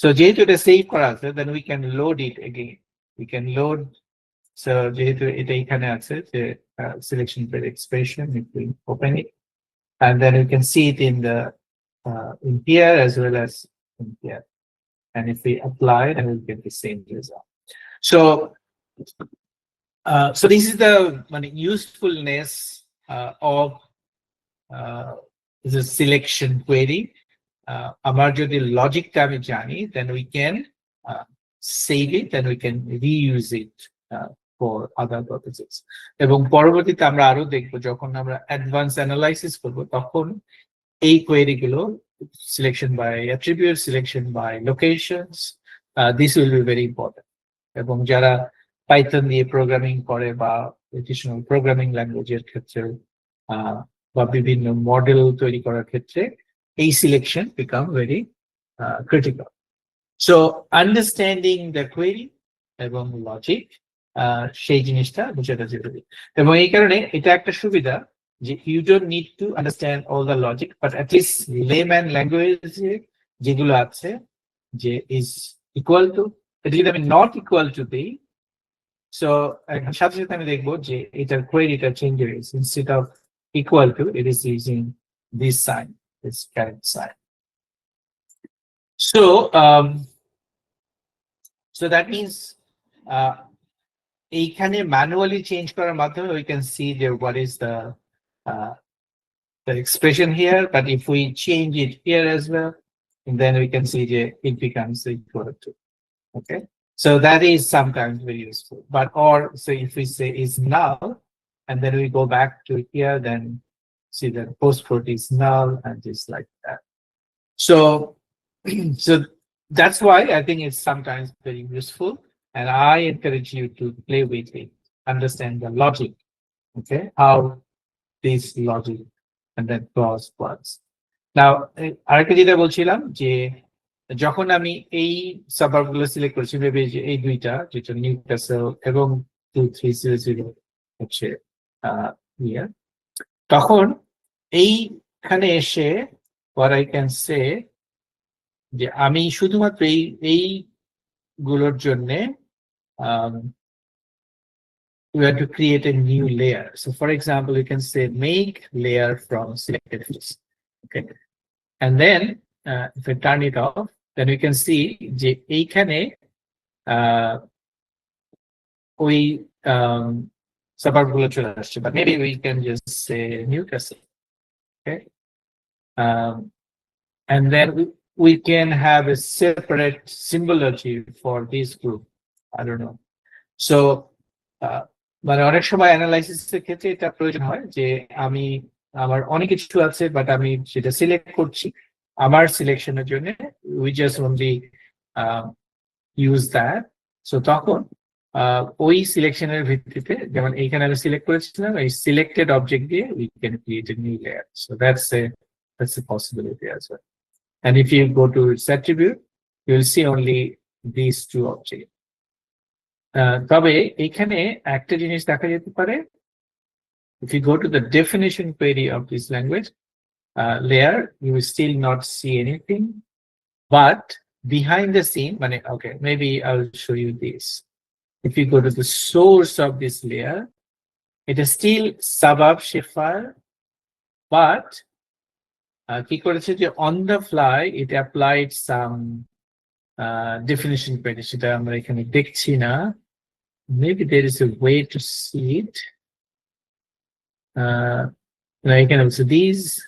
so যেহেতু এটা save করা আছে, then we can load it again. We can load. So যেহেতু এটা এখানে আছে যে selection query expression, if we open it, and then we can see it in the in here as well as in here. And if we apply, then we'll get the same result. So so this is the usefulness of the selection query. Amar jodi logic ta ami jani, then we can save it and we can reuse it for other purposes. এবং পরবর্তীতে আমরা আরো দেখব যখন আমরা advance analysis করব তখন এই কোয়েরি গুলো selection by attribute, selection by locations, this will be very important. এবং যারা পাইথন দিয়ে প্রোগ্রামিং করে বা এডিশনাল প্রোগ্রামিং ল্যাঙ্গুয়েজের ক্ষেত্রে বা বিভিন্ন মডেল তৈরি করার ক্ষেত্রে এই selection become very critical. So understanding the query এবং লজিক, সেই জিনিসটা বোঝাটা জরুরি। এবং এই কারণে এটা একটা সুবিধা যে you don't need to understand all the logic, but at least layman ল্যাঙ্গুয়েজে যেগুলো আছে যে ইজ ইকুয়াল টু, এটা যদি আমি নট ইকুয়াল টু দিই, সো সাথে সাথে আমি দেখবো যে এটার কোয়েরিটা চেঞ্জ হয়ে গেছে। Instead of equal to, it is using this sign, this current sign. So so that means এইখানে manually change করার মাধ্যমে we can see there what is the expression here, but if we change it here as well, then we can see that it becomes equal to. Okay, so that is sometimes very useful. But or so if we say is null and then we go back to here, then see that postcode is null and just like that. So so that's why I think it's sometimes very useful, and I encourage you to play with it, understand the logic, okay, how this logic and then clause works. Now আরেকটা যেটা বলছিলাম যে যখন আমি এই সাবভার্ব গুলো select করছি, ভেবে যে এই দুইটা যেটা নিউক্যাসল এবং 2300 হচ্ছে তখন এইখানে এসে what I can say যে আমি শুধুমাত্র এই গুলোর জন্য we have to create a new layer. So for example, you can say make layer from selected fields. Okay, and then if I turn it off, then we can see যে এইখানে ওই সাবভার্ব গুলো চলে আসছে, but maybe we can just say Newcastle. Okay, and then we can have a separate symbology for this group. I don't know. So মানে অনেক সময় অ্যানালাইসিসের ক্ষেত্রে এটা প্রয়োজন হয় যে আমি আমার অনেক কিছু আছে বাট আমি সেটা সিলেক্ট করছি আমার সিলেকশনের জন্য, we just only use that. So তখন ওই সিলেকশনের ভিত্তিতে যেমন এইখানে আমি সিলেক্ট করেছিলাম, এই সিলেক্টেড অবজেক্ট দিয়ে we can create a new layer. So that's a possibility as well. And if you go to its attribute, you will see only these two objects. তবে এখানে একটা জিনিস দেখা যেতে পারে, if you go to the definition query of this language layer, you will still not see anything, but behind the scene, okay, maybe I'll show you this. If you go to the source of this layer, it is still suburb shapefile, but কি করেছে যে on the fly it applied some definition query, সেটা আমরা এখানে দেখছি না, maybe there is a way to see it. Now you can also this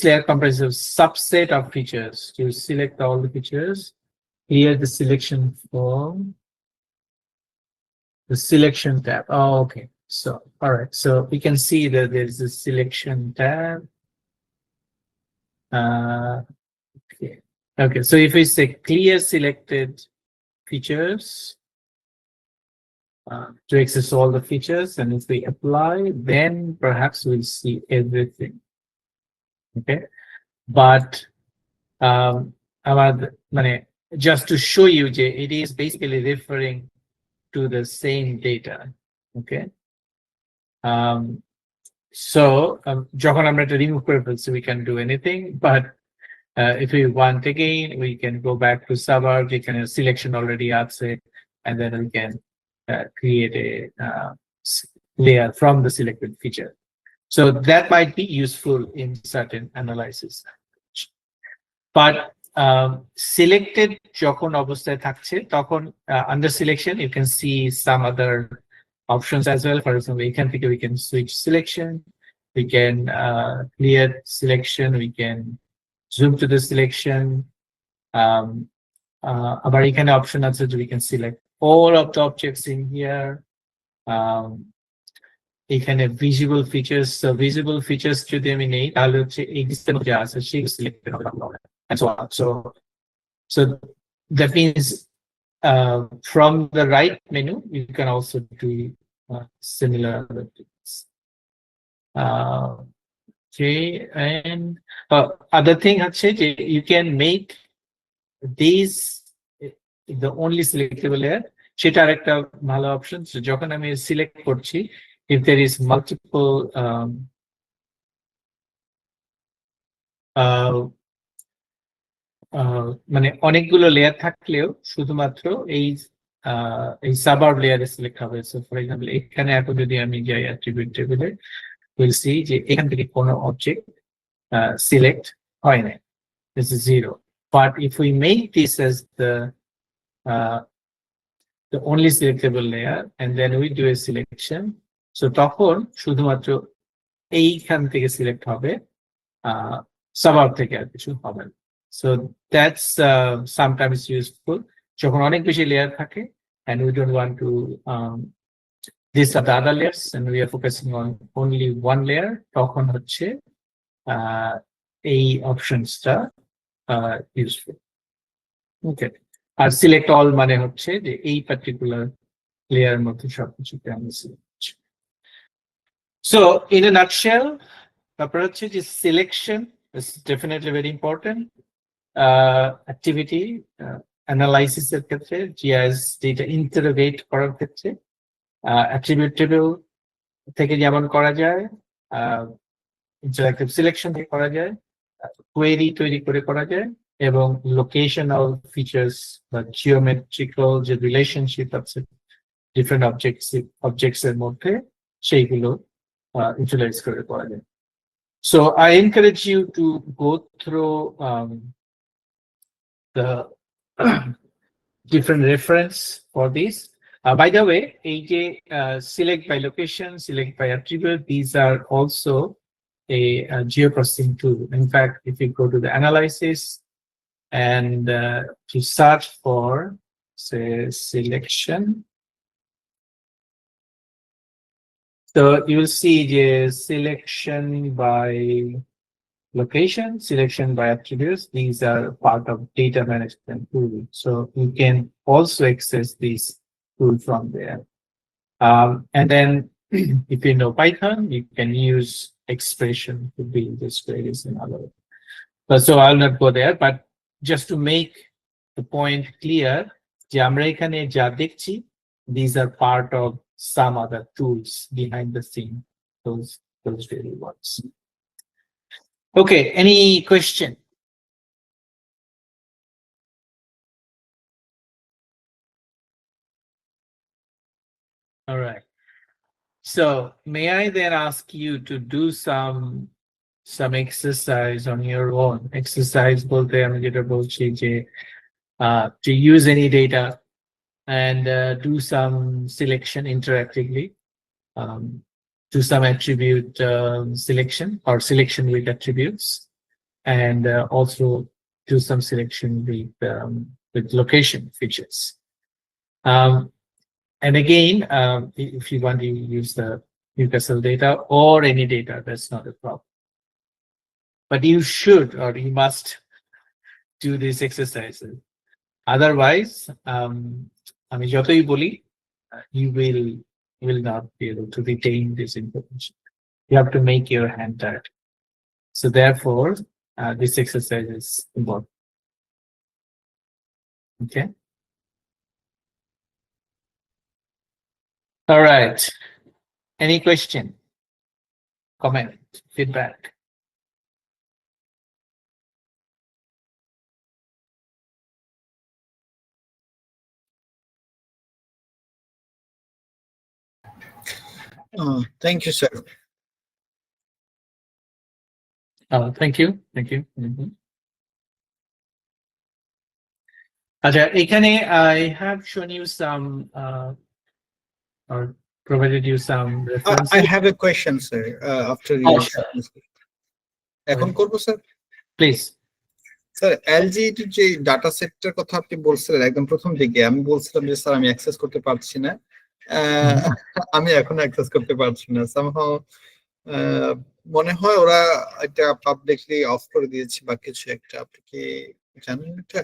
layer comprises of subset of features. To select all the features, here the selection form, the selection tab. Oh, okay. So, all right. So we can see that there's a selection tab. Okay. Okay. So if we say clear selected features to access all the features, and if we apply, then perhaps we'll see everything. Okay. But just to show you, it is basically referring to the same data. Okay. So যখন আমরা এটা remove করে ফেলছি, we can do anything, but if we want again, we can go back to suburb, we can selection already আছে, and then we can create a layer from the selected feature. So that might be useful in certain analysis. But selected যখন অবস্থায় থাকছে তখন under selection you can see some other options as well. For example, এখান থেকে we can switch selection, we can clear selection, we can zoom to the selection. আবার এখানে option আছে যে we can select all of the objects in here. এখানে visible features, so visible features যদি আমি নেই তাহলে হচ্ছে এই ডিসপ্লে যা আছে সেগুলো সিলেক্ট হবে and so on. So that means from the right menu you can also do similar other things. Okay, and other thing হচ্ছে যে you can make these the only selectable layer, সেটা আরেকটা ভালো option. যখন আমি select করছি, if there is multiple মানে অনেকগুলো লেয়ার থাকলেও শুধুমাত্র এই সাবার্ব লেয়ারে সিলেক্ট হবে। সো ফর এক্সাম্পল এখানে এখন যদি আমি যাই অ্যাট্রিবিউট টেবিলে, উইল সি যে এখান থেকে কোনো অবজেক্ট সিলেক্ট হয় না, this is 0। But if we make this as the only selectable layer and then we do a selection, so তখন শুধুমাত্র এইখান থেকে সিলেক্ট হবে, সাবার্ব থেকে আর কিছু হবে না। So that's sometimes useful যখন অনেক বেশি লেয়ার থাকে and we don't want to these are the other layers and we are focusing on only one layer, তখন হচ্ছে এই অপশনসটা ইউজফুল। ওকে, আর সিলেক্ট অল মানে হচ্ছে যে এই পার্টিকুলার লেয়ারের মধ্যে সবকিছুকে আমি সিলেক্ট করছি। সো ইন এ নাটশেল ব্যাপার হচ্ছে যে selection is definitely very important activity analysis এর ক্ষেত্রে, GIS data interrogate করার ক্ষেত্রে attribute table থেকে যেমন করা যায়, interactive selection থেকে করা যায়, query তৈরি করে করা যায়, এবং locational features বা geometrical যে রিলেশনশিপ আছে ডিফারেন্ট অবজেক্টস এর মধ্যে সেইগুলো ইউটিলাইজ করে করা যায়। So I encourage you to go through the different reference for this. By the way, AJ select by location, select by attribute, these are also a geoprocessing tool. In fact, if you go to the analysis and to search for, say, selection, so you will see the selection by location, selection by attributes. These are part of data management tool. So you can also access this tool from there. And then if you know Python, you can use expression to build this queries and other. So I'll not go there, but just to make the point clear, যে আমরা এখানে যা দেখছি, these are part of some other tools behind the scene, those really ones. Okay, any question? All right. So may I then ask you to do some exercise on your own? Exercise bolte ami jeta bolchi je to use any data and do some selection interactively. Do some attribute selection or selection with attributes, and also do some selection with location features. And again, if you want to use the Newcastle data or any data, that's not a problem. But you should or you must do these exercises. Otherwise, আমি যতই বলি, you will not be able to retain this information. You have to make your hand tired. So therefore, this exercise is important. Okay. All right. Any question, comment, feedback? Thank you, sir. Thank you. Thank you. Acha, ekhane I have shown you some or provided you some references. I have a question, sir. After you, Sure. এখন করব sir. Please. Sir LG যে data সেটটার কথা আপনি বলছিলেন একদম প্রথম দিকে, আমি বলছিলাম যে স্যার আমি অ্যাক্সেস করতে পারছি না। আমি এখনো অ্যাক্সেস করতে পারছি না। সামহাউ মনে হয় ওরা এটা পাবলিকলি অফ করে দিয়েছে বা কিছু একটা, আপনি কি জানেন এটা?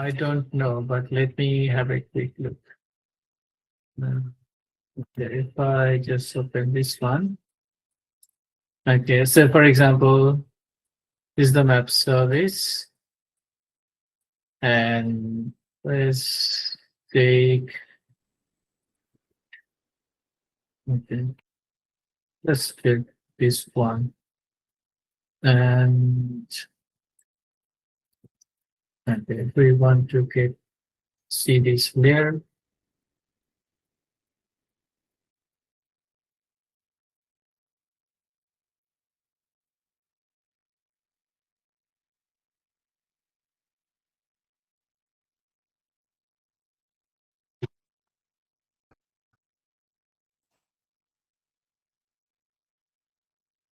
I don't know, but let me have a quick look. Okay, if I just open this one. Okay, so for example, this is the map service. And let's take, okay, let's get this one. And okay, if we want to see this layer,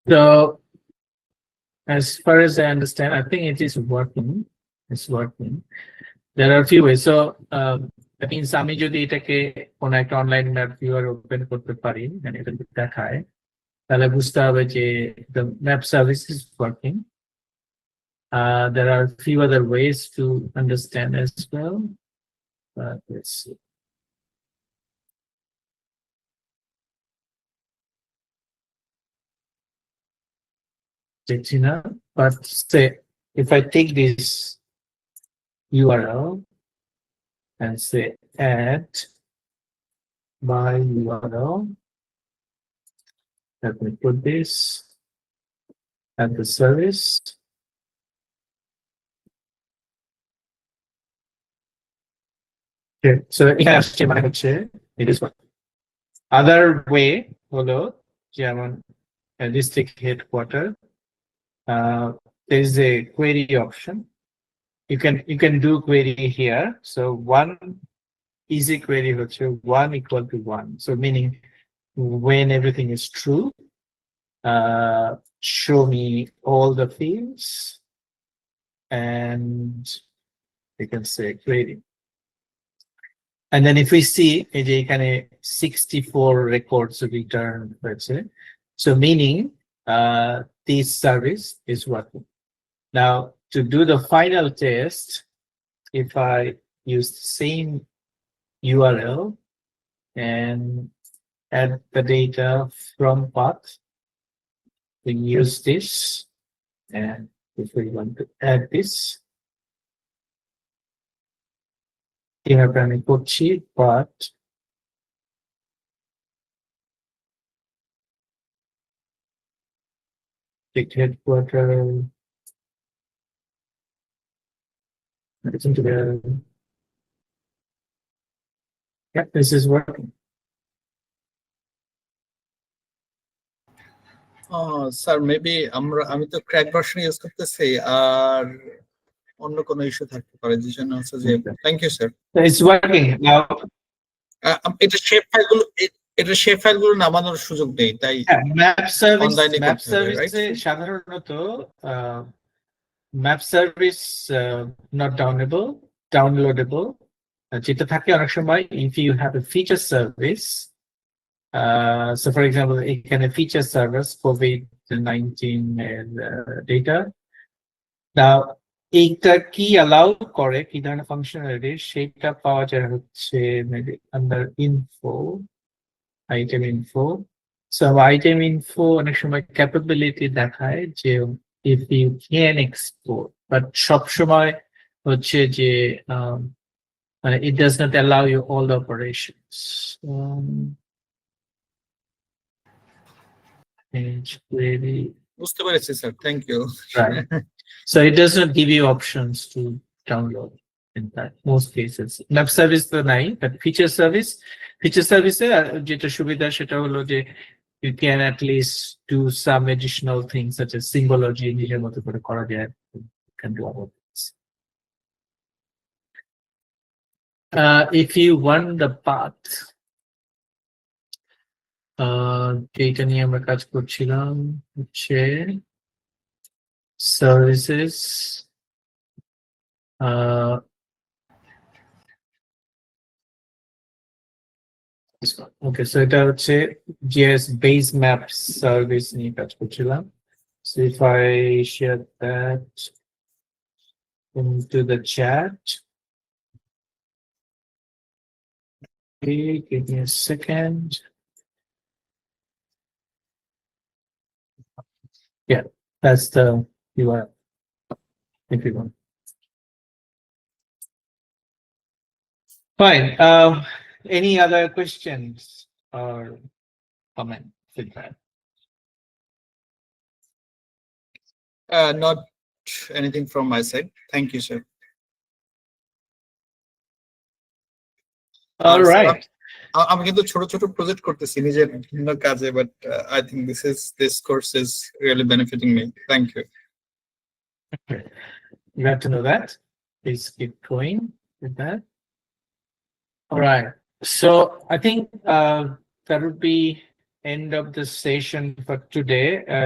so as far as I understand, I think it is working. It's working. There are a few ways. So that means আমি যদি এটাকে কোনো একটা online map viewer open করতে পারি, মানে এটা দেখায়, তাহলে বুঝতে হবে যে the map service is working. There are a few other ways to understand as well. But let's see. But say if I take this URL and say add by URL, let me put this at the service. Okay, so it is one. Other way, হলো যেমন district headquarter, there is a query option. You can do query here. So one easy query হচ্ছে 1 equal to 1. So meaning when everything is true, show me all the fields, and you can say query. And then if we see a kind of 64 records returned, let's say, so meaning this service is working. Now to do the final test, if I use the same URL and add the data from path, we use this, and if we want to add this, এভাবে আমি করছি, but the headquarter isn't there. Yeah, this is working. Sir maybe আমি তো crack version use করতেছি, আর অন্য কোনো issue থাকতে পারে, যে জন্য হচ্ছে যে thank you sir. It's working now. এটা শেপ ফাইলগুলো শেপ ফাইলগুলো নামানোর সুযোগ নেই, তাই হ্যাঁ, অনলাইনে ম্যাপ করতে হবে, রাইট? সার্ভিসে সাধারণত ম্যাপ সার্ভিস নট ডাউনলোডেবল যেটা থাকে অনেক সময় if you have a feature service, so for example এখানে ফিচার সার্ভিস COVID-19 এর ডেটা, এইটা কি অ্যালাউ করে, কি ধরনের ফাংশনালিটি সেটা পাওয়া যায় হচ্ছে maybe under info, item info. So item info অনেক সময় ক্যাপাবিলিটি দেখায় যে if you can export, but সবসময় হচ্ছে যে মানে it does not allow you all the operations. বুঝতে পেরেছি স্যার, thank you. Right. So it does not give you options to download in that most cases. Map service তো নাই, but feature service যেটা সুবিধা সেটা হলো যে you can at least do some additional things such as symbology নিজের মতো করে করা যায়. You can do other things. If you want the path, যেটা নিয়ে আমরা কাজ করছিলাম হচ্ছে services. Okay, so এটা হচ্ছে GIS base map service নিয়ে কাজ করছিলাম. So if I share that into the chat. Okay, give me a second. Yeah, that's the URL. If you want. Fine. Any other questions or comment, feedback? Not anything from my side. Thank you, sir. All right. আমি কিন্তু ছোট ছোট project করতেছি নিজের বিভিন্ন কাজে, but I think this course is really benefiting me. Thank you. Glad to know that. Please keep going with that. All right. So I think that would be end of the session for today.